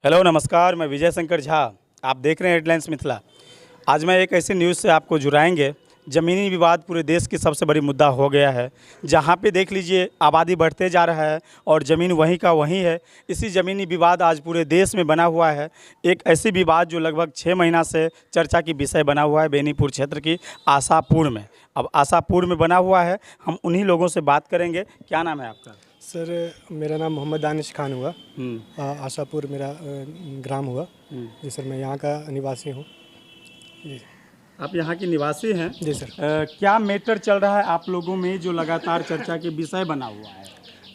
Hello नमस्कार, मैं विजय शंकर झा। आप देख रहे हैं हेडलाइंस मिथिला। आज मैं एक ऐसी न्यूज़ से आपको जुड़ाएंगे। ज़मीनी विवाद पूरे देश की सबसे बड़ी मुद्दा हो गया है। जहां पे देख लीजिए आबादी बढ़ते जा रहा है और ज़मीन वहीं का वहीं है। इसी ज़मीनी विवाद आज पूरे देश में बना हुआ है। एक ऐसी विवाद जो लगभग 6 महीना से चर्चा की विषय बना हुआ है बेनीपुर क्षेत्र की आशापुर में। अब आशापुर में बना हुआ है, हम उन्हीं लोगों से बात करेंगे। क्या नाम है आपका? सर, मेरा नाम मोहम्मद दानिश खान हुआ। आशापुर मेरा ग्राम हुआ। जी सर, मैं यहाँ का निवासी हूँ। जी, आप यहाँ के निवासी हैं? जी सर। क्या मैटर चल रहा है आप लोगों में जो लगातार चर्चा के विषय बना हुआ है?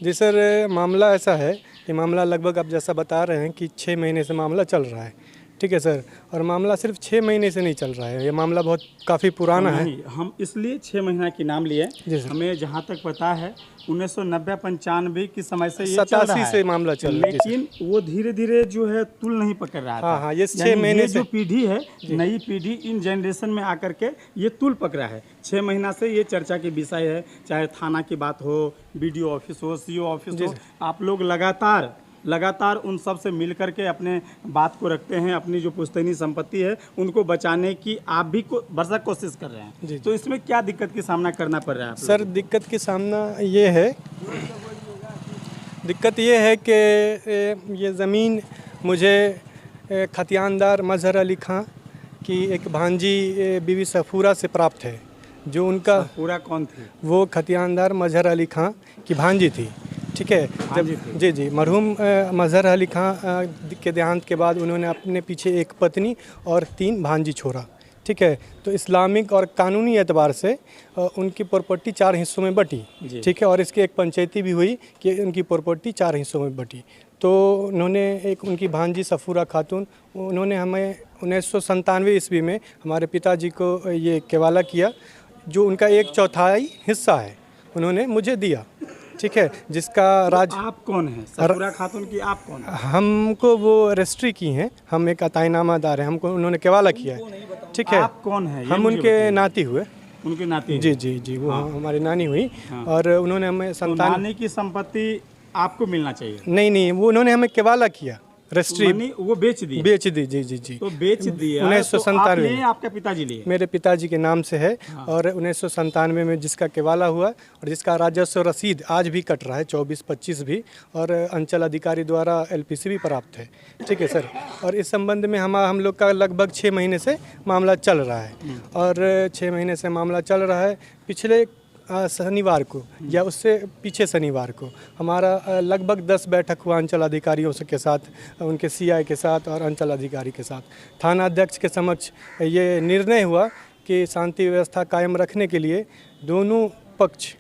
जी सर, मामला ऐसा है कि मामला लगभग आप जैसा बता रहे हैं कि 6 महीने से मामला चल रहा है। ठीक है सर, और मामला सिर्फ 6 महीने से नहीं चल रहा है, ये मामला बहुत काफ़ी पुराना है। हम इसलिए 6 महीना की नाम लिए। हमें जहाँ तक पता है 1990-95 की समय से ये चल रहा है। 87 से मामला चल रहा है, लेकिन वो धीरे धीरे जो है तुल नहीं पकड़ रहा था। हाँ, ये 6 महीने से जो पीढ़ी है, नई पीढ़ी इन जनरेशन में आकर के ये तुल पकड़ा है। 6 महीना से ये चर्चा की विषय है। चाहे थाना की बात हो, BDO ऑफिस हो, CO ऑफिस हो, आप लोग लगातार उन सब से मिल करके अपने बात को रखते हैं। अपनी जो पुश्तैनी संपत्ति है उनको बचाने की आप भी भरसक कोशिश कर रहे हैं। तो इसमें क्या दिक्कत की सामना करना पड़ रहा है? सर, दिक्कत की सामना ये है कि ये ज़मीन मुझे खतियानदार मजहर अली खां की एक भांजी बीवी सफूरा से प्राप्त है। जो उनका पूरा कौन थी? वो खतियानदार मजहर अली खां की भांजी थी। ठीक है, जब जी मरहूम मजहर अली खां के देहांत के बाद उन्होंने अपने पीछे एक पत्नी और 3 भांजी छोड़ा। ठीक है, तो इस्लामिक और कानूनी एतबार से उनकी प्रॉपर्टी 4 हिस्सों में बटी। ठीक है, और इसकी एक पंचायती भी हुई कि उनकी प्रॉपर्टी 4 हिस्सों में बटी। तो उन्होंने एक उनकी भांजी सफूरा खातून, उन्होंने हमें 1997 ईस्वी में हमारे पिताजी को ये केवाला किया, जो उनका 1/4 हिस्सा है, उन्होंने मुझे दिया। ठीक है, जिसका राज। आप कौन है? सफूरा खातून की आप कौन है? हमको वो रजिस्ट्री की हैं, हम एक अताईनामादार हैं, हमको उन्होंने केवाला किया है। ठीक है, आप कौन है? हम उनके नाती हुए। उनके नाती? जी, वो हमारी नानी हुई। और उन्होंने हमें संतान। नानी की संपत्ति आपको मिलना चाहिए? नहीं, वो उन्होंने हमें केवाला किया, रजिस्ट्री वो बेच दी? जी। तो बेच दिया 1997 में। आपके पिताजी लिए? मेरे पिताजी के नाम से है। और 1997 में जिसका केवाला हुआ और जिसका राजस्व रसीद आज भी कट रहा है, 24-25 भी, और अंचल अधिकारी द्वारा LPC भी प्राप्त है। ठीक है सर, और इस संबंध में हम लोग का लगभग 6 महीने से मामला चल रहा है। और 6 महीने से मामला चल रहा है। पिछले शनिवार को या उससे पीछे शनिवार को हमारा लगभग 10 बैठक हुआ अंचल अधिकारियों के साथ, उनके CI के साथ और अंचल अधिकारी के साथ। थाना अध्यक्ष के समक्ष ये निर्णय हुआ कि शांति व्यवस्था कायम रखने के लिए दोनों पक्ष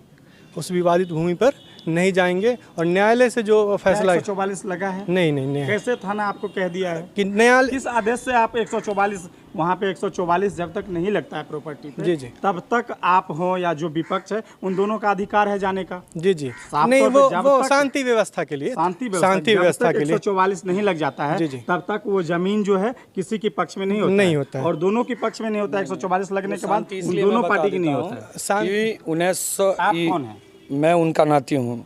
उस विवादित भूमि पर नहीं जाएंगे और न्यायालय से जो फैसला 144 लगा है? नहीं। कैसे थाना आपको कह दिया है कि न्यायालय? किस आदेश से आप 144 वहाँ पे 144 जब तक नहीं लगता है प्रॉपर्टी पे, जी तब तक आप हो या जो विपक्ष है उन दोनों का अधिकार है जाने का? जी नहीं, वो शांति व्यवस्था के लिए, शांति व्यवस्था के लिए 144 नहीं लग जाता है तब तक वो जमीन जो है किसी के पक्ष में नहीं होता है। और दोनों के पक्ष में नहीं होता है। 144 लगने के बाद उन दोनों पार्टी की नहीं होता है। 1900 आप कौन है? मैं उनका नाती हूँ।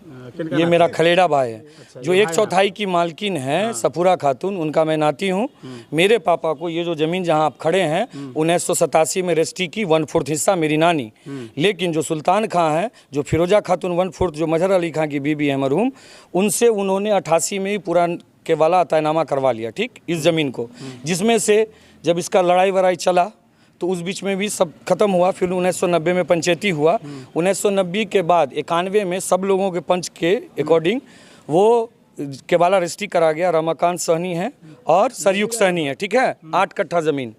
ये मेरा खलेड़ा भाई है। जो 1/4 की मालकिन है सफूरा खातून, उनका मैं नाती हूँ। मेरे पापा को ये जो ज़मीन जहाँ आप खड़े हैं 1987 में रजिस्ट्री की 1/4 हिस्सा मेरी नानी। लेकिन जो सुल्तान खां है, जो फिरोजा खातून 1/4 जो मजहर अली खां की बीबी है मरहूम, उनसे उन्होंने 88 में ही पूरा केवाला अताईनामा करवा लिया। ठीक, इस ज़मीन को, जिसमें से जब इसका लड़ाई वड़ाई चला तो उस बीच में भी सब खत्म हुआ। फिर 1990 में पंचायती हुआ। 1990 के बाद 91 में सब लोगों के पंच के अकॉर्डिंग वो केवाला रजिस्ट्री करा गया। रमाकांत सहनी है और सरयुग सहनी है। ठीक है, 8 कट्ठा ज़मीन।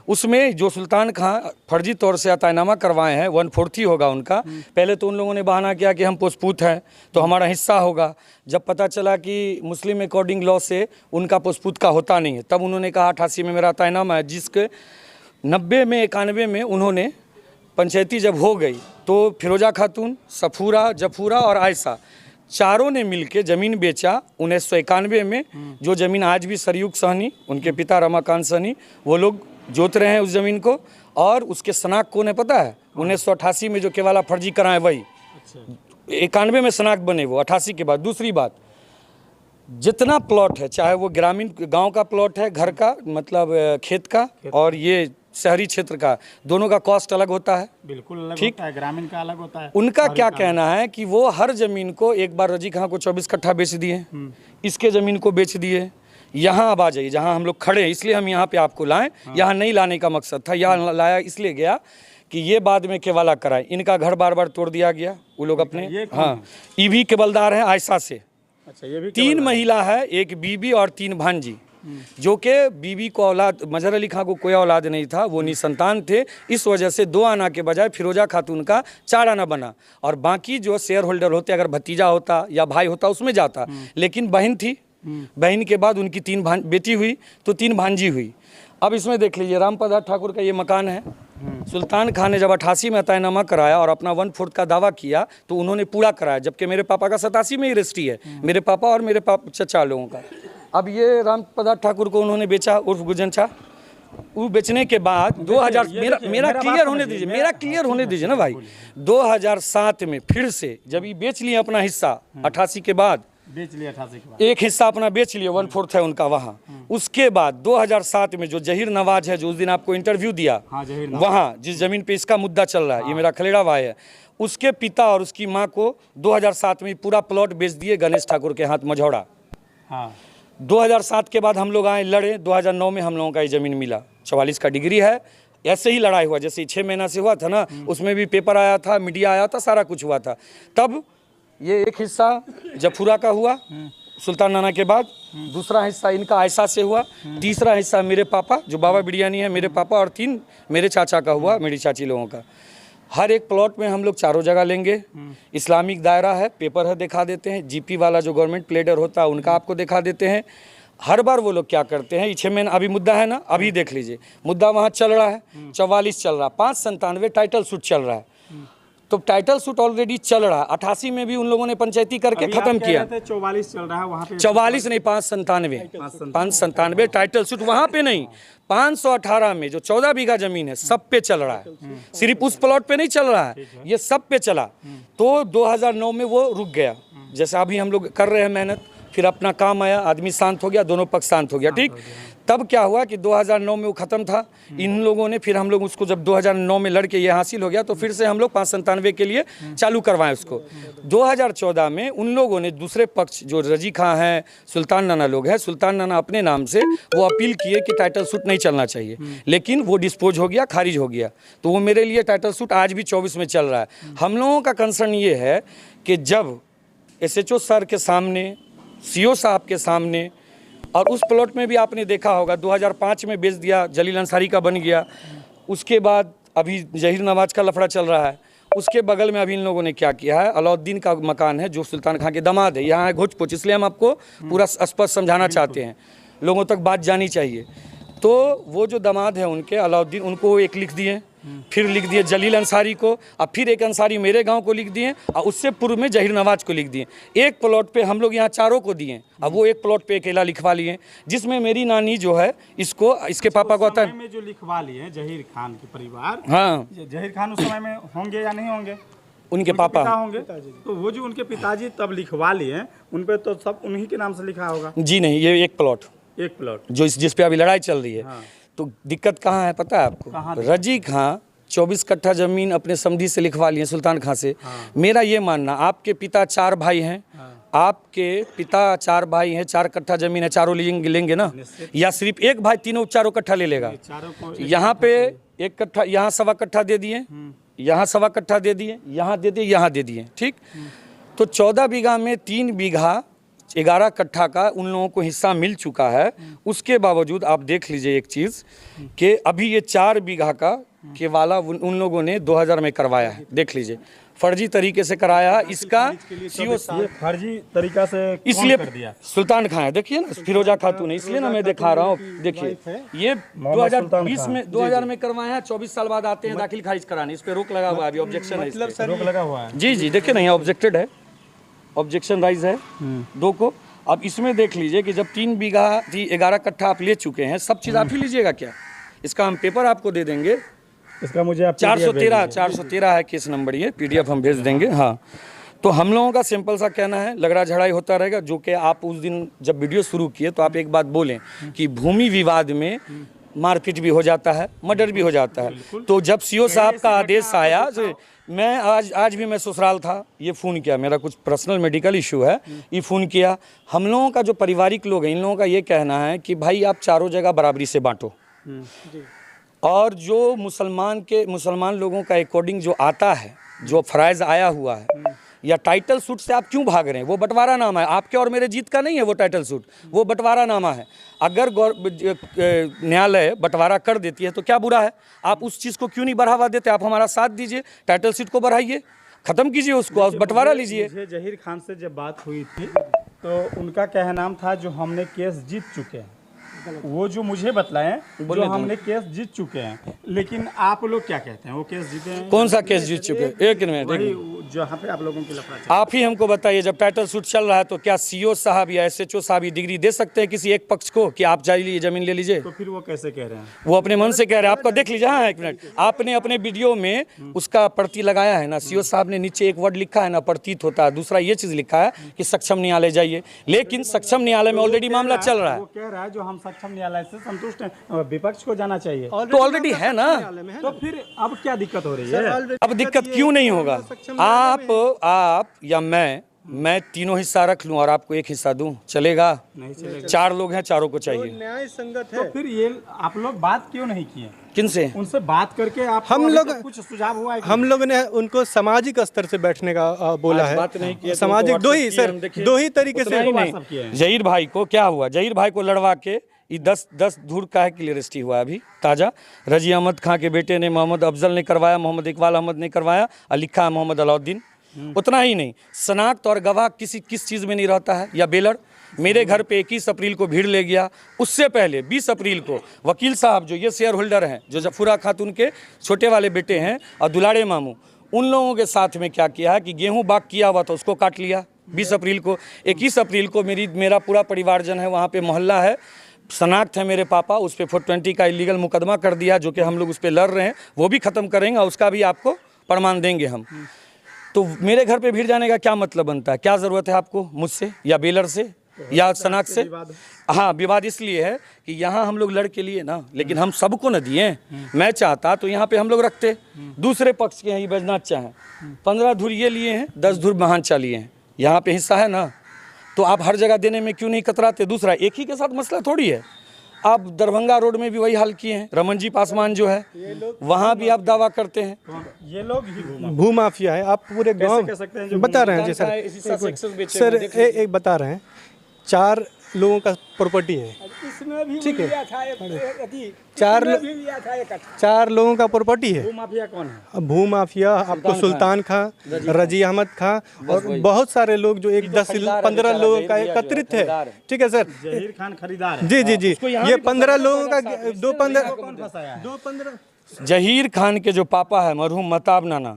उसमें जो सुल्तान खां फर्जी तौर से अताईनामा करवाए हैं 1/4 ही होगा उनका। पहले तो उन लोगों ने बहाना किया कि हम पोसपूत हैं तो हमारा हिस्सा होगा। जब पता चला कि मुस्लिम अकॉर्डिंग लॉ से उनका पोसपूत का होता नहीं है, तब उन्होंने कहा 88 में मेरा अताईनामा है। जिसके 90 में 91 में उन्होंने पंचायती जब हो गई तो फिरोजा खातून, सफूरा, जफूरा और आयशा चारों ने मिलके ज़मीन बेचा 1991 में। जो ज़मीन आज भी सरयुग सहनी, उनके पिता रमाकांत सहनी, वो लोग जोत रहे हैं उस ज़मीन को। और उसके शनाख्त कौन है पता है? 1988 में जो केवाला फर्जी कराए वही। 91 में शनाख्त बने वो, 88 के बाद। दूसरी बात, जितना प्लॉट है, चाहे वो ग्रामीण गांव का प्लॉट है, घर का मतलब खेत का, और ये शहरी क्षेत्र का, दोनों का कॉस्ट अलग होता है। बिल्कुल अलग ठीक। होता है, ग्रामीण का अलग होता है। उनका क्या कहना है कि वो हर जमीन को एक बार रजी खां को 24 कट्ठा बेच दिए, इसके ज़मीन को बेच दिए। यहाँ अब आ जाइए जहाँ हम लोग खड़े हैं, इसलिए हम यहाँ पे आपको लाएं। यहाँ नहीं लाने का मकसद था, यहाँ लाया इसलिए गया कि ये बाद में केवाला कराए। इनका घर बार बार तोड़ दिया गया, वो लोग अपने, हाँ, ये भी केवलदार हैं आयशा से। अच्छा, ये भी 3 महिला है, एक बीबी और 3 भांजी, जो कि बीबी को औलाद, मजहर अली खां को कोई औलाद नहीं था, वो निसंतान थे। इस वजह से 2 आना के बजाय फिरोजा खातून का 4 आना बना, और बाकी जो शेयर होल्डर होते, अगर भतीजा होता या भाई होता उसमें जाता, लेकिन बहन थी। बहन के बाद उनकी 3 बेटी हुई, तो 3 भांजी हुई। अब इसमें देख लीजिए, रामप्रसाद ठाकुर का ये मकान है। सुल्तान खान ने जब 88 में तयनामा कराया और अपना 1/4 का दावा किया, तो उन्होंने पूरा कराया, जबकि मेरे पापा का 87 में ही रजिस्ट्री है, मेरे पापा और मेरे चचा लोगों का। अब ये रामप्रसाद ठाकुर को उन्होंने बेचा, उर्फ गुजनचा। वो बेचने के बाद 2000, मेरा क्लियर होने दीजिए, मेरा क्लियर होने दीजिए ना भाई। 2007 में फिर से जब ये बेच लिए अपना हिस्सा, 88 के बाद बेच लिया, 88 के बाद एक हिस्सा अपना बेच लिया, 1/4 है उनका वहाँ। उसके बाद 2007 में जो जहीर नवाज है, जो उस दिन आपको इंटरव्यू दिया, हाँ, जहीर नवाज, वहाँ जिस जमीन पे इसका मुद्दा चल रहा है, ये मेरा खलेड़ा भाई है, उसके पिता और उसकी माँ को 2007 में पूरा प्लॉट बेच दिए गणेश ठाकुर के हाथ, मझौड़ा। हाँ, 2007 के बाद हम लोग आए, लड़े। 2009 में हम लोगों का ये ज़मीन मिला। 44 का डिग्री है। ऐसे ही लड़ाई हुआ, जैसे 6 महीना से हुआ था ना, उसमें भी पेपर आया था, मीडिया आया था, सारा कुछ हुआ था। तब ये एक हिस्सा जफूरा का हुआ सुल्तान नाना के बाद, दूसरा हिस्सा इनका आयशा से हुआ, तीसरा हिस्सा मेरे पापा जो बाबा बिरयानी है मेरे पापा, और 3 मेरे चाचा का हुआ, मेरी चाची लोगों का। हर एक प्लॉट में हम लोग चारों जगह लेंगे। इस्लामिक दायरा है, पेपर है, दिखा देते हैं। जीपी वाला जो गवर्नमेंट प्लेडर होता है उनका आपको दिखा देते हैं। हर बार वो लोग क्या करते हैं, 6 महीना अभी मुद्दा है ना, अभी देख लीजिए मुद्दा वहाँ चल रहा है, 44 चल रहा है, 597 टाइटल सूट चल रहा है। तो टाइटल सूट ऑलरेडी चल रहा है। 88 में भी उन लोगों ने पंचायती करके खत्म किया। 44 चल रहा है वहाँ पे, 44 नहीं, 597 टाइटल सूट वहाँ पे नहीं, 518 में जो 14 बीघा जमीन है सब पे चल रहा है। सिर्फ उस प्लॉट पे नहीं चल रहा है, ये सब पे चला। तो 2009 में वो रुक गया। जैसे अभी हम लोग कर रहे हैं मेहनत, फिर अपना काम आया, आदमी शांत हो गया, दोनों पक्ष शांत हो गया। ठीक, तब क्या हुआ कि 2009 में वो ख़त्म था। इन लोगों ने फिर हम लोग उसको जब 2009 में लड़के ये हासिल हो गया, तो फिर से हम लोग 597 के लिए चालू करवाएं उसको। 2014 में उन लोगों ने दूसरे पक्ष जो रजी खां हैं, सुल्तान नाना लोग हैं, सुल्तान नाना अपने नाम से वो अपील किए कि टाइटल सूट नहीं चलना चाहिए, लेकिन वो डिस्पोज हो गया, खारिज हो गया। तो वो मेरे लिए टाइटल सूट आज भी 24 में चल रहा है। हम लोगों का कंसर्न ये है कि जब SHO सर के सामने, CO साहब के सामने, और उस प्लॉट में भी आपने देखा होगा 2005 में बेच दिया, जलील अंसारी का बन गया। उसके बाद अभी जहीर नवाज का लफड़ा चल रहा है। उसके बगल में अभी इन लोगों ने क्या किया है, अलाउद्दीन का मकान है जो सुल्तान खां के दामाद है, यहाँ है घोच पोच। इसलिए हम आपको पूरा स्पष्ट समझाना चाहते हैं, लोगों तक बात जानी चाहिए। तो वो जो दामाद है उनके, अलाउद्दीन, उनको एक लिख दिए, फिर लिख दिए जलील अंसारी को, और फिर एक अंसारी मेरे गांव को लिख दिए, और उससे पूर्व में जहीर नवाज को लिख दिए। एक प्लॉट पे हम लोग यहाँ चारों को दिए, अब वो एक प्लॉट पे अकेला लिखवा लिए, जिसमें मेरी नानी जो है इसको, इसके पापा को आता है में जो लिखवा लिए जहीर खान के परिवार, हाँ, जहीर खान उस समय में होंगे या नहीं होंगे? उनके पापा होंगे। तो वो जो उनके पिताजी तब लिखवा लिए, उन पे तो सब उन्हीं के नाम से लिखा होगा। जी नहीं, ये एक प्लॉट जो जिस पे अभी लड़ाई चल रही है। हाँ। तो दिक्कत कहाँ है पता है आपको? रजी खां 24 कट्ठा जमीन अपने समधी से लिखवा लिए, सुल्तान खां से। हाँ। मेरा ये मानना, आपके पिता 4 भाई हैं। हाँ। आपके पिता 4 भाई हैं, 4 कट्ठा जमीन है, चारों लेंगे ना, या सिर्फ एक भाई चारों कट्ठा ले लेगा? यहाँ पे 1 कट्ठा, यहाँ 1.25 कट्ठा दे दिए, यहाँ 1.25 कट्ठा दे दिए, यहाँ दे दिए, यहाँ दे दिए। ठीक, तो 14 बीघा में 3 बीघा 11 कट्ठा का उन लोगों को हिस्सा मिल चुका है। उसके बावजूद आप देख लीजिए एक चीज़ कि अभी ये 4 बीघा का केवाला उन लोगों ने 2000 में करवाया है। देख लीजिए, फर्जी तरीके से कराया है। इसका CO फर्जी तरीका से इसलिए कर दिया सुल्तान खां है, देखिए ना, फिरोजा खातून है, इसलिए ना मैं दिखा रहा हूँ। देखिए, ये 2020 में 2000 में करवाया है, 24 साल बाद आते हैं दाखिल खारिज कराने। इस पे रोक लगा हुआ है, अभी ऑब्जेक्शन है, रोक लगा हुआ है। जी, देखिए ना, यहाँ ऑब्जेक्टेड है, ऑब्जेक्शन राइज है 2 को। अब इसमें देख लीजिए कि जब 3 बीघा 11 कट्ठा आप ले चुके हैं, सब चीज़ आप ही लीजिएगा क्या? इसका हम पेपर आपको दे देंगे। इसका मुझे आप 413 है केस नंबर, ये PDF हम भेज देंगे। हाँ, तो हम लोगों का सिंपल सा कहना है, लगड़ा झड़ाई होता रहेगा। जो कि आप उस दिन जब वीडियो शुरू किए तो आप एक बात बोलें कि भूमि विवाद में मारपीट भी हो जाता है, मर्डर भी हो जाता है। तो जब सीओ साहब का आदेश आया, मैं आज भी मैं ससुराल था, ये फ़ोन किया, मेरा कुछ पर्सनल मेडिकल इशू है, ये फ़ोन किया। हम लोगों का जो पारिवारिक लोग हैं, इन लोगों का ये कहना है कि भाई आप चारों जगह बराबरी से बांटो, और जो मुसलमान लोगों का अकॉर्डिंग जो आता है, जो फ़राइज़ आया हुआ है, या टाइटल सूट से आप क्यों भाग रहे हैं? वो बंटवारा नामा है, आपके और मेरे जीत का नहीं है वो टाइटल सूट, वो बंटवारा नामा है। अगर न्यायालय बंटवारा कर देती है तो क्या बुरा है? आप उस चीज़ को क्यों नहीं बढ़ावा देते? आप हमारा साथ दीजिए, टाइटल सीट को बढ़ाइए, ख़त्म कीजिए उसको, बंटवारा लीजिए। मुझे जहीर खान से जब बात हुई थी तो उनका कहना था जो हमने केस जीत चुके हैं, वो जो मुझे बतलाएं जो हमने केस जीत चुके हैं, लेकिन आप लोग क्या कहते हैं वो केस जीते हैं? कौन सा केस जीत चुके हैं? एक मिनट, जहाँ पे आप लोगों की लफड़ा, आप ही हमको बताइए। जब टाइटल सूट चल रहा है तो क्या सीओ साहब या एसएचओ साहब डिग्री दे सकते हैं किसी एक पक्ष को कि आप जाइए ज़मीन ले लीजिए? तो फिर वो कैसे कह रहे हैं? वो अपने मन से कह रहे हैं, आपका देख लीजिए। हाँ, एक मिनट, आपने अपने वीडियो में उसका प्रति लगाया है ना, सीओ साहब ने नीचे एक वर्ड लिखा है ना, प्रतीत होता है, दूसरा ये चीज़ लिखा है कि सक्षम न्यायालय जाइए, लेकिन सक्षम न्यायालय में ऑलरेडी मामला चल रहा है। वो कह रहा है जो हम सक्षम न्यायालय से संतुष्ट हैं, विपक्ष को जाना चाहिए। तो ऑलरेडी है ना, तो फिर अब क्या दिक्कत हो रही है? अब दिक्कत क्यों नहीं होगा? आप या मैं तीनों हिस्सा रख लूं और आपको एक हिस्सा दूं, चलेगा? नहीं चलेगा। 4 लोग हैं, चारों को चाहिए। न्याय संगत तो फिर ये आप लोग बात क्यों नहीं किए? किनसे? उनसे बात करके आप हम लोग कुछ सुझाव हुआ है? हम लोग ने उनको सामाजिक स्तर से बैठने का बोला है। बात नहीं किया, सामाजिक दो ही तरीके से। नहीं, जहीर भाई को क्या हुआ? जहीर भाई को लड़वा के ये 10 धूर का है क्लियरिटी हुआ अभी ताज़ा। रजी अहमद खां के बेटे ने, मोहम्मद अफजल ने करवाया, मोहम्मद इकबाल अहमद ने करवाया, और लिखा है मोहम्मद अलाउद्दीन। उतना ही नहीं, शनाख्त और गवाह किस चीज़ में नहीं रहता है, या बेलर। मेरे घर पे 21 अप्रैल को भीड़ ले गया, उससे पहले 20 अप्रैल को वकील साहब जो ये शेयर होल्डर हैं, जो जफूरा खातून के छोटे वाले बेटे हैं और दुलारे मामू, उन लोगों के साथ में क्या किया है कि गेहूँ बाग किया हुआ था उसको काट लिया 20 अप्रैल को। 21 अप्रैल को मेरा पूरा परिवारजन है, वहाँ पे मोहल्ला है, शनाख्त है मेरे पापा, उस पर 420 का इलीगल मुकदमा कर दिया, जो कि हम लोग उस पर लड़ रहे हैं, वो भी ख़त्म करेंगे और उसका भी आपको प्रमाण देंगे हम। तो मेरे घर पे भीड़ जाने का क्या मतलब बनता है? क्या ज़रूरत है आपको मुझसे या बेलर से या शनाख्त से? हाँ, विवाद इसलिए है कि यहाँ हम लोग लड़ के लिए ना, लेकिन हम सबको न दिए। मैं चाहता तो यहाँ पे हम लोग रखते, दूसरे पक्ष के हैं, ये बैजनाथ चाहें 15 धुर ये लिए हैं, 10 धुर महानचा लिए हैं, यहाँ पे हिस्सा है ना, तो आप हर जगह देने में क्यों नहीं कतराते? दूसरा, एक ही के साथ मसला थोड़ी है। आप दरभंगा रोड में भी वही हाल किए हैं, रमन जी पासवान जो है, वहाँ भी आप दावा करते हैं। ये लोग ही भूमाफिया है। आप पूरे गांव कह सकते हैं जो बता रहे हैं जी सर, एक बता रहे हैं, 4 लोगों का प्रॉपर्टी है, ठीक है, 4 लोगों का प्रॉपर्टी है। भूमाफिया कौन है? भूमाफिया आपको सुल्तान खां, रजी अहमद खां और बहुत सारे लोग जो 10-15 लोगों का एकत्रित है, ठीक है सर। जहीर खान खरीदार है। जी, ये 15 लोगों का 2-15 जहीर खान के जो पापा है मरहूम मताब नाना,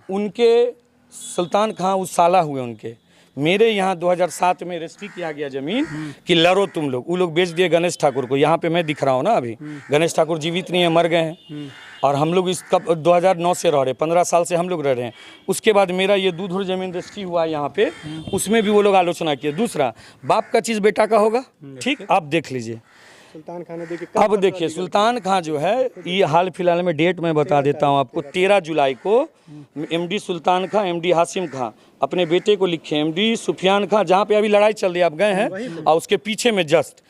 उनके सुल्तान खां उस साला हुए उनके। मेरे यहाँ 2007 में रजिस्ट्री किया गया ज़मीन कि लड़ो तुम लोग, वो लोग बेच दिए गणेश ठाकुर को। यहाँ पे मैं दिख रहा हूँ ना अभी, गणेश ठाकुर जीवित नहीं है, मर गए हैं। और हम लोग इस कब 2009 से रह रहे, 15 साल से हम लोग रह रहे हैं। उसके बाद मेरा ये दूधुर ज़मीन रजिस्ट्री हुआ है यहाँ पे, उसमें भी वो लोग आलोचना किए। दूसरा, बाप का चीज़ बेटा का होगा, ठीक, आप देख लीजिए। सुल्तान खान ने अब देखिए, सुल्तान खां जो है, ये हाल फिलहाल में डेट मैं बता देता हूँ आपको, 13 जुलाई को एमडी सुल्तान खां, एमडी हासिम खां अपने बेटे को लिखे, एमडी सुफियान खां, जहाँ पे अभी लड़ाई चल रही है, आप गए हैं, और उसके पीछे में जस्ट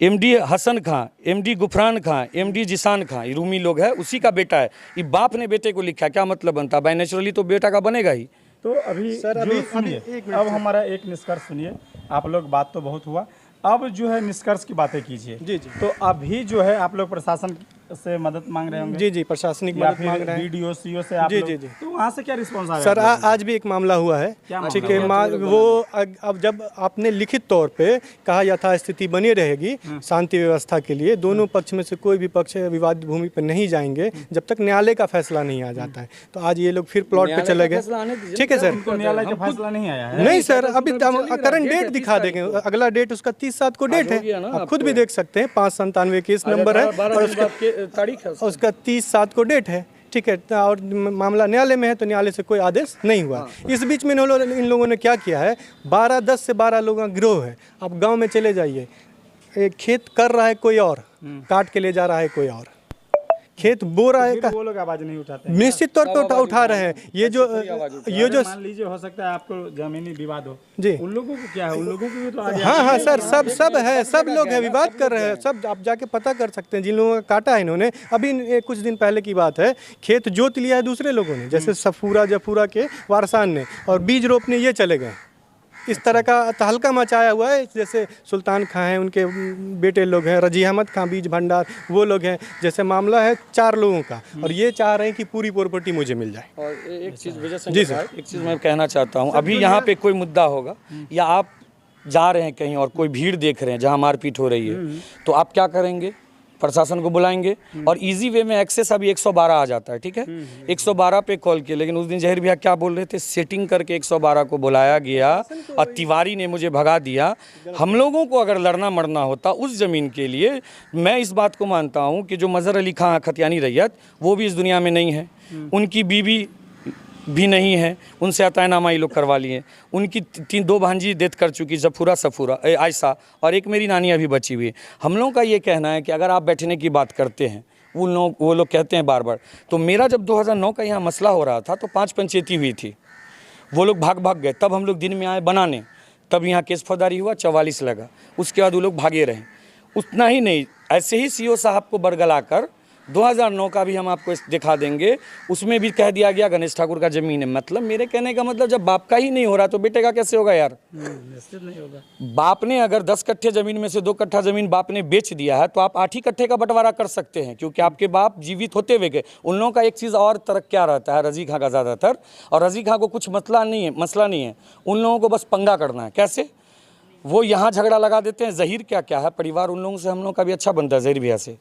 एमडी हसन खां, एमडी गुफरान खां, एमडी जिसान खां, ये रूमी लोग है, उसी का बेटा है। ये बाप ने बेटे को लिखा, क्या मतलब बनता? बाय नेचुरली तो बेटा का बनेगा ही। तो अभी सर सुनिए, अब हमारा एक निष्कर्ष सुनिए। आप लोग बात तो बहुत हुआ, अब जो है निष्कर्ष की बातें कीजिए। जी। तो अभी जो है आप लोग प्रशासन से मदद मांग रहे होंगे? जी, प्रशासनिक मदद मांग रहे हैं, बीडीओ सीओ से आप लोग। जी। तो वहाँ से क्या रिस्पॉन्स आया? सर आज भी एक मामला हुआ है, ठीक है, वो अब जब आपने लिखित तौर पे कहा यथास्थिति बनी रहेगी शांति व्यवस्था के लिए, दोनों पक्ष में से कोई भी पक्ष विवादित भूमि पर नहीं जाएंगे जब तक न्यायालय का फैसला नहीं आ जाता है। तो आज ये लोग फिर प्लॉट पे चले गए, ठीक है सर। न्यायालय का फैसला नहीं आया है? नहीं सर, अभी करंट डेट दिखा देंगे, अगला डेट उसका 30/7 को डेट है, आप खुद भी देख सकते हैं, 597 केस नंबर है और उसका 30/7 को डेट है, ठीक है, और मामला न्यायालय में है तो न्यायालय से कोई आदेश नहीं हुआ। इस बीच में इन लोगों ने क्या किया है, 10 से 12 लोगों का गिरोह है। आप गांव में चले जाइए, एक खेत कर रहा है कोई और, काट के ले जा रहा है कोई और, खेत बो रहा है, वो लोग आवाज नहीं उठाते हैं। निश्चित तौर पे उठा रहे हैं। ये जो मान लीजिए हो सकता है आपको जमीनी विवाद हो जी, उन लोगों को क्या है, उन लोगों को भी तो आगे हाँ सर, सब है, सब लोग हैं, विवाद कर रहे हैं, सब आप जाके पता कर सकते हैं। जिन लोगों का काटा है इन्होंने, अभी कुछ दिन पहले की बात है, खेत जोत लिया है दूसरे लोगों ने, जैसे सफूरा जफूरा के वारसान ने, और बीज रोपने ये चले गए। इस तरह का तहलका मचाया हुआ है। जैसे सुल्तान खां हैं, उनके बेटे लोग हैं, रजी अहमद खां बीज भंडार, वो लोग हैं। जैसे मामला है 4 लोगों का, और ये चाह रहे हैं कि पूरी प्रॉपर्टी मुझे मिल जाए। और एक चीज़ जी सर, एक चीज़ मैं कहना चाहता हूँ, अभी यहाँ पे कोई मुद्दा होगा या आप जा रहे हैं कहीं और कोई भीड़ देख रहे हैं जहाँ मारपीट हो रही है, तो आप क्या करेंगे, प्रशासन को बुलाएंगे और इजी वे में एक्सेस अभी 112 आ जाता है, ठीक है, 112 पे कॉल किया। लेकिन उस दिन जहीर भैया क्या बोल रहे थे, सेटिंग करके 112 को बुलाया गया और तिवारी ने मुझे भगा दिया। हम लोगों को अगर लड़ना मरना होता उस ज़मीन के लिए, मैं इस बात को मानता हूँ कि जो मज़हर अली खां खतियानी रैयत, वो भी इस दुनिया में नहीं है, उनकी बीवी भी नहीं है, उनसे अतायनामा ये लोग करवा लिए। उनकी 2 भांजी डेथ कर चुकी, सफूरा आयशा, और एक मेरी नानी अभी बची हुई है। हम लोगों का ये कहना है कि अगर आप बैठने की बात करते हैं, वो लोग कहते हैं बार बार, तो मेरा जब 2009 का यहाँ मसला हो रहा था तो 5 पंचायती हुई थी, वो लोग भाग गए, तब हम लोग दिन में आए बनाने, तब यहाँ केस फौजदारी हुआ, 44 लगा, उसके बाद वो लोग भागे रहे। उतना ही नहीं, ऐसे ही सीओ साहब को बरगला कर 2009 का भी हम आपको दिखा देंगे, उसमें भी कह दिया गया गणेश ठाकुर का ज़मीन है। मतलब मेरे कहने का मतलब, जब बाप का ही नहीं हो रहा तो बेटे का कैसे होगा यार। निश्चित नहीं होगा। बाप ने अगर 10 कट्ठे ज़मीन में से 2 कट्ठा ज़मीन बाप ने बेच दिया है, तो आप 8 ही कट्ठे का बंटवारा कर सकते हैं, क्योंकि आपके बाप जीवित होते हुए गए। उन लोगों का एक चीज़ और तरक क्या रहता है, रजी खां का ज़्यादातर, और रजी खां को कुछ मसला नहीं है, उन लोगों को बस पंगा करना है। कैसे? वो यहाँ झगड़ा लगा देते हैं। जहीर क्या है, परिवार उन लोगों से हम लोगों का भी अच्छा बनता है, जहीर भैया से,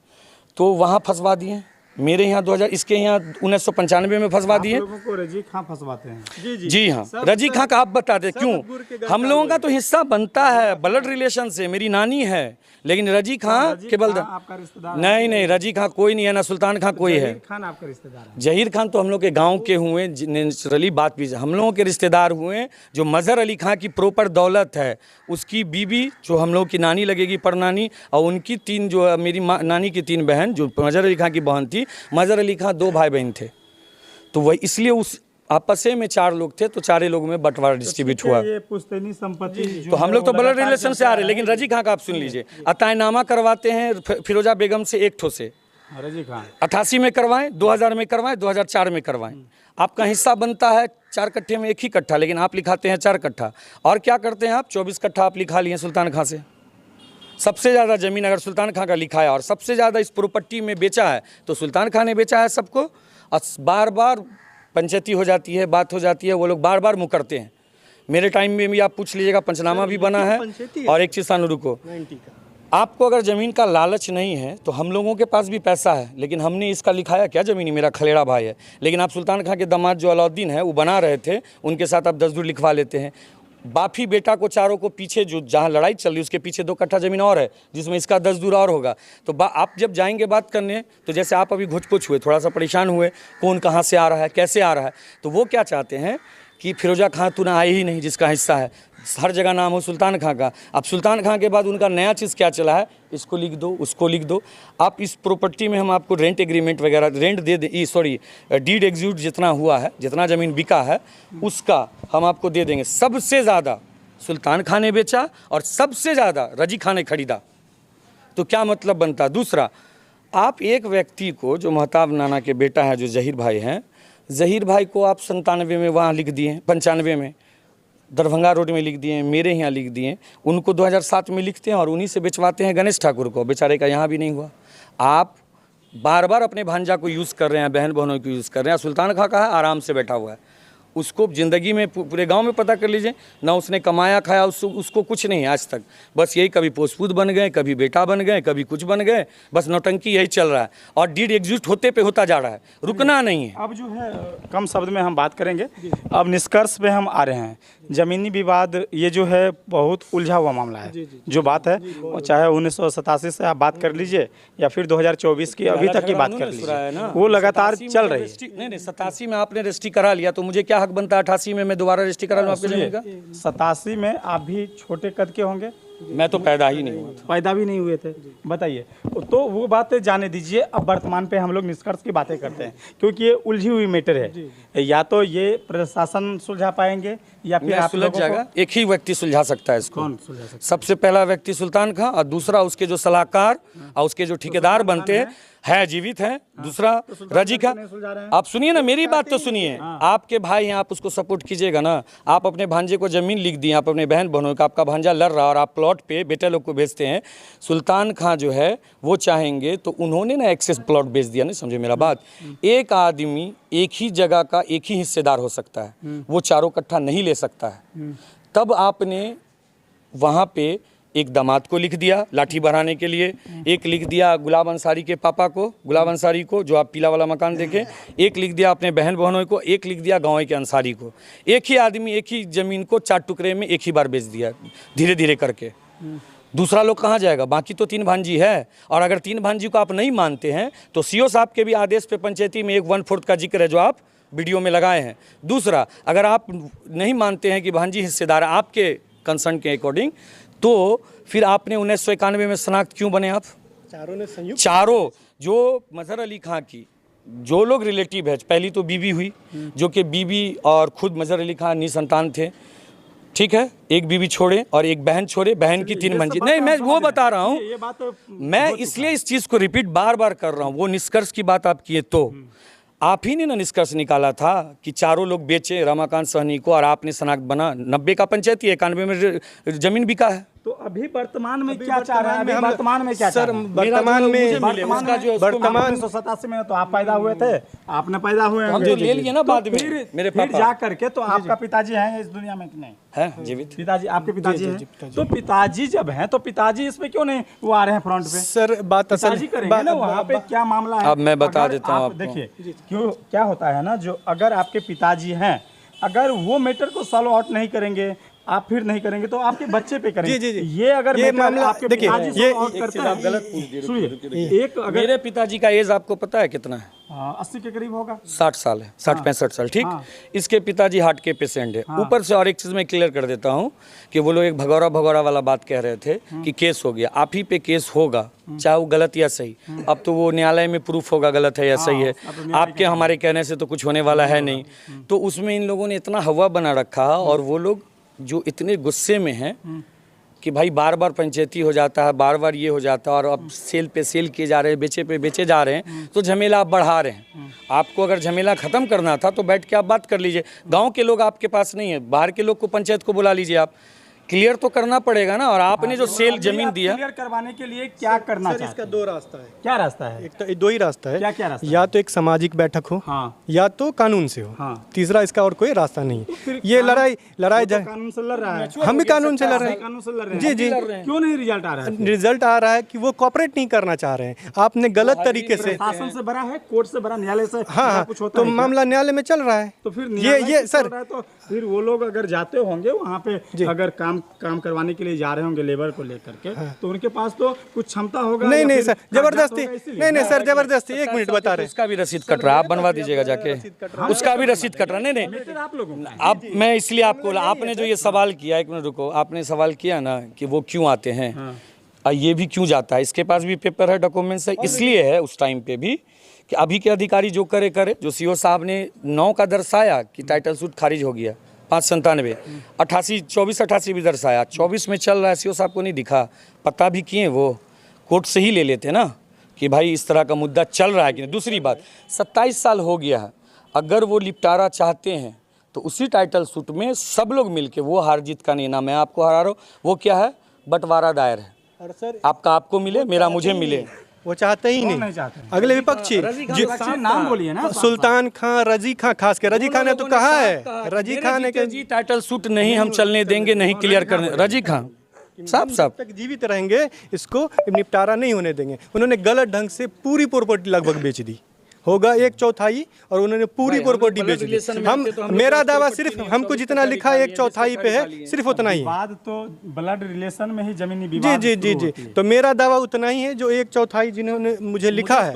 तो वहाँ फंसवा दिए। मेरे यहाँ 2000, इसके यहाँ 1995 में फंसवा दिए। लोगों को रजी खां फंसवाते हैं। जी हाँ, रजी खां का आप बता दें क्यों? हम लोगों का तो हिस्सा बनता है ब्लड रिलेशन से, मेरी नानी है, लेकिन रजी खां केवल आपका रिश्तेदार नहीं, रजी खां कोई नहीं है, ना सुल्तान खां कोई है। खान आपका रिश्तेदार है। जहीर खान तो हम लोग के गांव के हुए, नेचुरली बात भी हम लोगों के रिश्तेदार हुए। जो मज़हर अली खां की प्रॉपर दौलत है, उसकी बीबी जो हम लोग की नानी लगेगी, परनानी, और उनकी 3 जो मेरी नानी की 3 बहन, जो मज़हर अली खां की बहन थी, मज़हर अली खां 2 भाई बहन थे, तो वही इसलिए उस आपस में 4 लोग थे, तो 4 लोगों में बंटवारा डिस्ट्रीब्यूट हुआ। ये पुश्तैनी संपत्ति तो हम लोग तो ब्लड रिलेशन से आ रहे हैं, लेकिन रजी खां का आप सुन लीजिए, अतायनामा करवाते हैं फिरोजा बेगम से 1 ठो से, रजी खां 88 में करवाएं, 2000 में करवाएं, 2004 में करवाएं। आपका हिस्सा बनता है 4 कट्ठे में 1 ही कट्ठा, लेकिन आप लिखाते हैं 4 कट्ठा। और क्या करते हैं आप, 24 कट्ठा आप लिखा लिए सुल्तान खां से। सबसे ज़्यादा ज़मीन अगर सुल्तान खां का लिखा है और सबसे ज़्यादा इस प्रॉपर्टी में बेचा है तो सुल्तान खां ने बेचा है सबको। और बार बार पंचायती हो जाती है, बात हो जाती है, वो लोग बार बार मुकरते हैं। मेरे टाइम में भी आप पूछ लीजिएगा, पंचनामा भी बना है। और एक चीज़ सानू रुको, आपको अगर ज़मीन का लालच नहीं है तो हम लोगों के पास भी पैसा है, लेकिन हमने इसका लिखाया क्या, ज़मीन मेरा खलेड़ा भाई है। लेकिन आप सुल्तान खां के दामाद जो अलाउद्दीन है, वो बना रहे थे, उनके साथ आप दस्तूर लिखवा लेते हैं। बाप ही बेटा को चारों को पीछे, जो जहाँ लड़ाई चल रही है उसके पीछे 2 कट्ठा ज़मीन और है, जिसमें इसका दस्तूर और होगा। तो आप जब जाएंगे बात करने, तो जैसे आप अभी घुच हुए, थोड़ा सा परेशान हुए, कौन कहाँ से आ रहा है, कैसे आ रहा है, तो वो क्या चाहते हैं कि फिरोजा खां तू ना आए ही नहीं, जिसका हिस्सा है, हर जगह नाम हो सुल्तान खां का। अब सुल्तान खां के बाद उनका नया चीज़ क्या चला है, इसको लिख दो, उसको लिख दो। आप इस प्रॉपर्टी में हम आपको रेंट एग्रीमेंट वगैरह, रेंट दे दें, डीड एग्जीक्यूट जितना हुआ है, जितना ज़मीन बिका है, उसका हम आपको दे देंगे। सबसे ज़्यादा सुल्तान खां ने बेचा और सबसे ज़्यादा रजी खां ने खरीदा। तो क्या मतलब बनता। दूसरा, आप एक व्यक्ति को, जो महताब नाना के बेटा है, जो जहीर भाई हैं, जहीर भाई को आप 97 में वहाँ लिख दिए, 95 में दरभंगा रोड में लिख दिए, मेरे यहाँ लिख दिए, उनको 2007 में लिखते हैं और उन्हीं से बेचवाते हैं गणेश ठाकुर को। बेचारे का यहाँ भी नहीं हुआ। आप बार बार अपने भांजा को यूज़ कर रहे हैं, बहनों को यूज़ कर रहे हैं। सुल्तान खां का है, आराम से बैठा हुआ है। उसको ज़िंदगी में पूरे गांव में पता कर लीजिए ना, उसने कमाया खाया, उसको कुछ नहीं आज तक। बस यही कभी पोसपूत बन गए, कभी बेटा बन गए, कभी कुछ बन गए, बस नौटंकी यही चल रहा है और डीड एग्जिस्ट होते पे होता जा रहा है, रुकना नहीं है। अब जो है कम शब्द में हम बात करेंगे, अब निष्कर्ष पे हम आ रहे हैं। ज़मीनी विवाद ये जो है बहुत उलझा हुआ मामला है। जो बात है वो चाहे 1987 से आप बात कर लीजिए या फिर 2024 की अभी तक की बात कर लीजिए, वो लगातार चल रही है। नहीं 87 में आपने रजिस्ट्री करा लिया तो मुझे क्या हक बनता है 88 में मैं दोबारा रजिस्ट्री करा लूं आपके जमीन का? 87 में आप भी छोटे कद के होंगे, मैं तो पैदा ही नहीं हुआ था। पैदा भी नहीं हुए थे, बताइए। तो वो बातें जाने दीजिए, अब वर्तमान पे हम लोग निष्कर्ष की बातें करते हैं, क्योंकि ये उलझी हुई मैटर है। या तो ये प्रशासन सुलझा पाएंगे या फिर आप सुलझ जाएगा। एक ही व्यक्ति सुलझा सकता है इसको। कौन सुलझा सकता सबसे पहला व्यक्ति सुल्तान खां और दूसरा उसके जो सलाहकार और उसके जो ठेकेदार बनते हैं है जीवित हैं। दूसरा रजी खां। आप सुनिए ना, मेरी बात तो सुनिए। आपके भाई हैं, आप उसको सपोर्ट कीजिएगा ना। आप अपने भांजे को जमीन लिख दिए, आप अपने बहन बहनों का, आपका भांजा लड़ रहा और आप प्लॉट पे बेटे लोग को भेजते हैं। सुल्तान खां जो है वो चाहेंगे तो उन्होंने ना एक्सेस प्लॉट बेच दिया, नहीं समझे मेरा बात। एक आदमी एक ही जगह का एक ही हिस्सेदार हो सकता है, वो चारों कट्ठा नहीं ले सकता है। तब आपने वहाँ पे एक दामाद को लिख दिया लाठी बढ़ाने के लिए, एक लिख दिया गुलाब अंसारी के पापा को, गुलाब अंसारी को जो आप पीला वाला मकान देखें, एक लिख दिया अपने बहन बहनों को, एक लिख दिया गाँव के अंसारी को। एक ही आदमी एक ही ज़मीन को 4 टुकड़े में एक ही बार बेच दिया धीरे धीरे करके। दूसरा लोग कहाँ जाएगा? बाकी तो 3 भांजी है, और अगर 3 भांजी को आप नहीं मानते हैं तो सीओ साहब के भी आदेश पे पंचायती में 1/4 का जिक्र है जो आप वीडियो में लगाए हैं। दूसरा, अगर आप नहीं मानते हैं कि भांजी हिस्सेदार आपके कंसर्न के अकॉर्डिंग, तो फिर आपने 1991 में शनाख्त क्यों बने? आप चारों ने संयुक्त, चारों जो मजहर अली खां की जो लोग रिलेटिव है, पहली तो बीबी हुई जो कि बीबी और खुद मजहर अली खां निसंतान थे, ठीक है। एक बीबी छोड़े और एक बहन छोड़े, बहन की 3 मंजिल। नहीं, मैं वो बता रहा हूँ, ये बात तो मैं इसलिए इस चीज़ को रिपीट बार बार कर रहा हूँ। वो निष्कर्ष की बात आप किए तो आप ही ने ना निष्कर्ष निकाला था कि चारों लोग बेचे रमाकांत सहनी को और आपने शनाख्त बना। 90 का पंचायती, 91 में जमीन बिका है। तो अभी वर्तमान में क्या चाह रहे हैं? अभी वर्तमान में क्या सर, चाह रहे हैं? वर्तमान में वर्तमान 1987 में तो आप पैदा हुए थे, आपने पैदा हुए हम तो ले लिए ना बाद में। मेरे पापा जा करके तो आपका पिताजी हैं इस दुनिया में कि नहीं है? जीवित पिताजी, आपके पिताजी हैं। तो पिताजी जब हैं तो पिताजी इसमें क्यों नहीं वो आ रहे हैं फ्रंट पे? सर बात असल पिताजी करेंगे ना, वहाँ पे क्या मामला है? अब मैं बता देता हूँ आपको। देखिए क्यों क्या होता है ना, जो अगर आपके पिताजी हैं, अगर वो मैटर को सॉल्व आउट नहीं करेंगे, आप फिर नहीं करेंगे तो आपके बच्चे पे करेंगे। जी। ये अगर ये मैटर मामला आपके देखिए, पिताजी ये solve out करता है, गलत पूछ दिए। सुनिए, एक अगर मेरे पिताजी का एज आपको पता है कितना है? 80 के करीब होगा, 60 साल है, 60-65 साल, ठीक। इसके पिताजी हार्ट के पेशेंट है। ऊपर से और एक चीज़ मैं क्लियर कर देता हूँ कि वो लोग एक भगौरा वाला बात कह रहे थे कि केस हो गया। आप ही पे केस होगा, चाहे वो गलत या सही। अब तो वो न्यायालय में प्रूफ होगा गलत है या सही है। आपके हमारे कहने से तो कुछ होने वाला है नहीं। तो उसमें इन लोगों ने इतना हवा बना रखा, और वो लोग जो इतने गुस्से में हैं कि भाई बार बार पंचायती हो जाता है, बार बार ये हो जाता है, और अब सेल पे सेल किए जा रहे हैं, बेचे पे बेचे जा रहे हैं, तो झमेला आप बढ़ा रहे हैं। आपको अगर झमेला ख़त्म करना था तो बैठ के आप बात कर लीजिए। गांव के लोग आपके पास नहीं है, बाहर के लोग को पंचायत को बुला लीजिए। आप क्लियर तो करना पड़ेगा ना। और आपने जो सेल जमीन दिया, क्लियर करवाने के लिए क्या करना सर, चाहते इसका हैं? 2 रास्ता है। क्या रास्ता है? एक तो 2 ही रास्ता है। क्या रास्ता या तो एक सामाजिक बैठक हो, हाँ। या तो कानून से हो। हाँ। तीसरा इसका और कोई रास्ता नहीं फिर है। ये लड़ाई कानून से लड़ रहा है, हम भी कानून से लड़ रहे हैं। कानून से लड़ रहे हैं। जी। क्यों नहीं रिजल्ट आ रहा है? रिजल्ट आ रहा है कि वो कॉपरेट नहीं करना चाह रहे हैं। आपने गलत तरीके से, शासन से बड़ा है, कोर्ट से बड़ा, न्यायालय से हाँ, कुछ होता तो है क्या? मामला न्यायालय में चल रहा है। तो फिर ये सर, तो फिर वो लोग अगर जाते होंगे वहाँ पे, अगर काम करवाने के लिए जा रहे होंगे लेबर को लेकर के, तो उनके पास तो कुछ क्षमता होगा। नहीं सर, जबरदस्ती नहीं सर, जबरदस्ती। 1 मिनट बता रहे हैं। उसका भी रसीद कट रहा है, आप बनवा दीजिएगा जाके। उसका भी रसीद कट रहा है। नहीं आप लोगों को आप, मैं इसलिए आपको, आपने जो ये सवाल किया, 1 मिनट रुको, आपने सवाल किया ना कि वो क्यों आते हैं, ये भी क्यों जाता है, इसके पास भी पेपर है, डॉक्यूमेंट्स है। इसलिए है उस टाइम पे भी कि अभी के अधिकारी जो करे, जो सीओ साहब ने 9 का दर्शाया कि टाइटल सूट खारिज हो गया, 597, 24-88 भी दर्शाया, 24 में चल रहा है। सीओ साहब को नहीं दिखा, पता भी किए, वो कोर्ट से ही ले लेते ना कि भाई इस तरह का मुद्दा चल रहा है कि नहीं। दूसरी बात, 27 साल हो गया है, अगर वो निपटारा चाहते हैं तो उसी टाइटल सूट में सब लोग मिलके, वो हार जीत का नहीं ना मैं आपको हरा रहा हूँ, वो क्या है, बंटवारा दायर है। और सर, आपका आपको मिले, मेरा मुझे मिले। वो चाहते ही नहीं नहीं। चाहते हैं? अगले विपक्षी नाम बोलिए ना। सुल्तान खान, रजी खान, खास के रजी खान ने तो कहा है, रजी खान ने जी टाइटल शूट नहीं हम चलने देंगे, नहीं क्लियर करने, रजी खान साहब तक जीवित रहेंगे इसको निपटारा नहीं होने देंगे। उन्होंने गलत ढंग से पूरी प्रॉपर्टी लगभग बेच दी, होगा 1/4 और उन्होंने पूरी प्रॉपर्टी बेच दी। मेरा दावा सिर्फ हमको जितना लिखा है 1/4 पे है, सिर्फ उतना ही है। विवाद तो ब्लड रिलेशन में ही जमीनी जी विवाद जी जी जी, तो मेरा दावा उतना ही है जो 1/4 जिन्होंने मुझे लिखा है,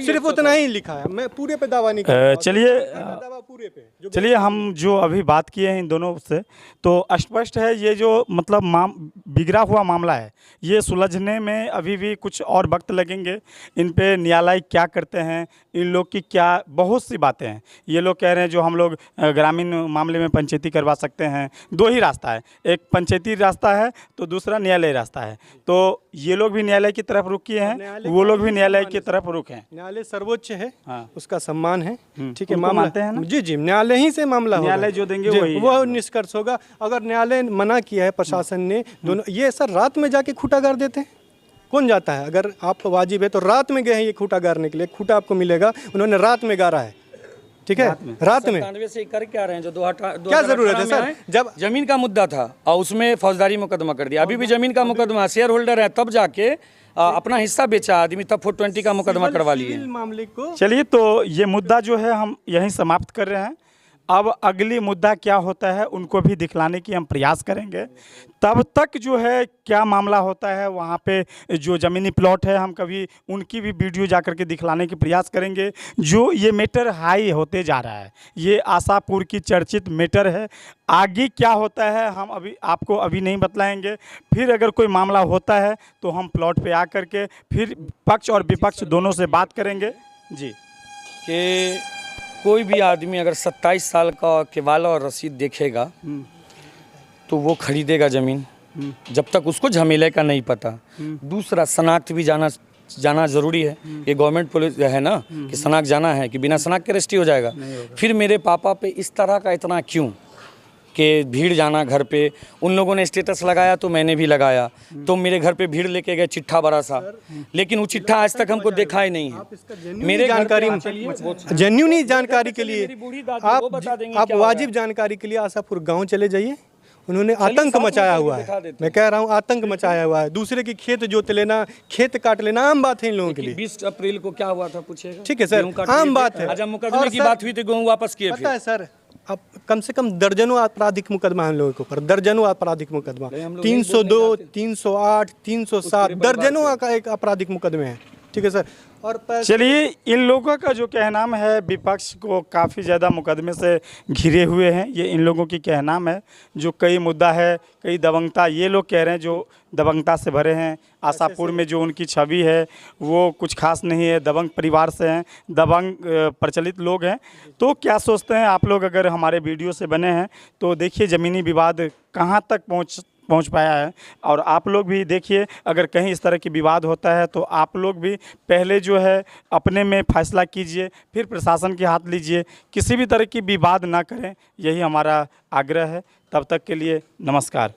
सिर्फ उतना ही लिखा है। मैं पूरे पे दावा नहीं कर चलिए दावा पूरे पे। चलिए हम जो अभी बात किए हैं इन दोनों से, तो स्पष्ट है ये जो मतलब बिगड़ा हुआ मामला है, ये सुलझने में अभी भी कुछ और वक्त लगेंगे। इन पे न्यायालय क्या करते हैं, इन लोग की क्या बहुत सी बातें हैं। ये लोग कह रहे हैं जो हम लोग ग्रामीण मामले में पंचायती करवा सकते हैं, दो ही रास्ता है, एक पंचायती रास्ता है तो दूसरा न्यायालय रास्ता है। तो ये लोग भी न्यायालय की तरफ रुक किए हैं, वो लोग भी न्यायालय की तरफ रुक हैं। न्यायालय सर्वोच्च है, हाँ। उसका सम्मान है, ठीक है, उनको मामला मानते हैं ना? जी जी, न्यायालय ही से मामला होगा। न्यायालय जो देंगे जी, वही वो निष्कर्ष होगा। अगर न्यायालय मना किया है, प्रशासन ने दोनों, ये सर रात में जाके खूंटा गाड़ देते हैं, कौन जाता है? अगर आप वाजिब है तो रात में गए हैं ये खूंटा गाड़ने के लिए, खूंटा आपको मिलेगा, उन्होंने रात में गाड़ा है, ठीक है, रात में। 97 से कर क्या रहे हैं जो क्या जरूरत है सर? जब जमीन का मुद्दा था और उसमें फौजदारी मुकदमा कर दिया, अभी भी जमीन का मुकदमा, शेयर होल्डर है तब जाके अपना हिस्सा बेचा आदमी, तब 420 का मुकदमा करवा लिए। सिविल मामले को चलिए तो ये मुद्दा जो है हम यहीं समाप्त कर रहे हैं। अब अगली मुद्दा क्या होता है उनको भी दिखलाने की हम प्रयास करेंगे। तब तक जो है क्या मामला होता है वहाँ पे जो ज़मीनी प्लॉट है, हम कभी उनकी भी वीडियो जा कर के दिखलाने की प्रयास करेंगे। जो ये मैटर हाई होते जा रहा है, ये आशापुर की चर्चित मैटर है। आगे क्या होता है हम अभी आपको अभी नहीं बतलाएंगे। फिर अगर कोई मामला होता है तो हम प्लॉट पे आ कर के फिर पक्ष और विपक्ष दोनों से बात करेंगे। जी, कि कोई भी आदमी अगर 27 साल का केवाला और रसीद देखेगा तो वो खरीदेगा ज़मीन, जब तक उसको झमेले का नहीं पता। दूसरा, शनाख्त भी जाना ज़रूरी है। ये गवर्नमेंट पुलिस है ना कि शनाख्त जाना है, कि बिना शनाख्त के रजिस्ट्री हो जाएगा। फिर मेरे पापा पे इस तरह का इतना क्यों कि भीड़ जाना घर पे, उन लोगों ने स्टेटस लगाया तो मैंने भी लगाया, तो मेरे घर पे भीड़ लेके गए चिट्ठा बड़ा सा, लेकिन वो चिट्ठा आज तक हमको देखा ही नहीं है। मेरे जानकारी, जेन्युइन जानकारी के लिए आप वाजिब जानकारी के लिए आशापुर गांव चले जाइए। उन्होंने आतंक मचाया हुआ है, मैं कह रहा हूँ आतंक मचाया हुआ है। दूसरे की खेत जोत लेना, खेत काट लेना आम बात है इन लोगों के लिए। 20 अप्रैल को क्या हुआ था पूछिएगा? ठीक है सर, आम बात है। आज मुकदमे की बात हुई थी, गेहूं वापस किए। पता है सर, अब कम से कम दर्जनों आपराधिक मुकदमा हम लोगों के ऊपर, दर्जनों आपराधिक मुकदमा, 302, 308, 307 दर्जनों का एक आपराधिक मुकदमे हैं, ठीक है सर। और चलिए, इन लोगों का जो कहनाम है विपक्ष को काफ़ी ज़्यादा मुकदमे से घिरे हुए हैं, ये इन लोगों की कहनाम है। जो कई मुद्दा है, कई दबंगता, ये लोग कह रहे हैं जो दबंगता से भरे हैं। आशापुर में जो उनकी छवि है वो कुछ खास नहीं है, दबंग परिवार से हैं, दबंग प्रचलित लोग हैं। तो क्या सोचते हैं आप लोग? अगर हमारे वीडियो से बने हैं तो देखिए ज़मीनी विवाद कहाँ तक पहुंच पाया है। और आप लोग भी देखिए, अगर कहीं इस तरह की विवाद होता है तो आप लोग भी पहले जो है अपने में फैसला कीजिए, फिर प्रशासन के हाथ लीजिए। किसी भी तरह की विवाद ना करें, यही हमारा आग्रह है। तब तक के लिए नमस्कार।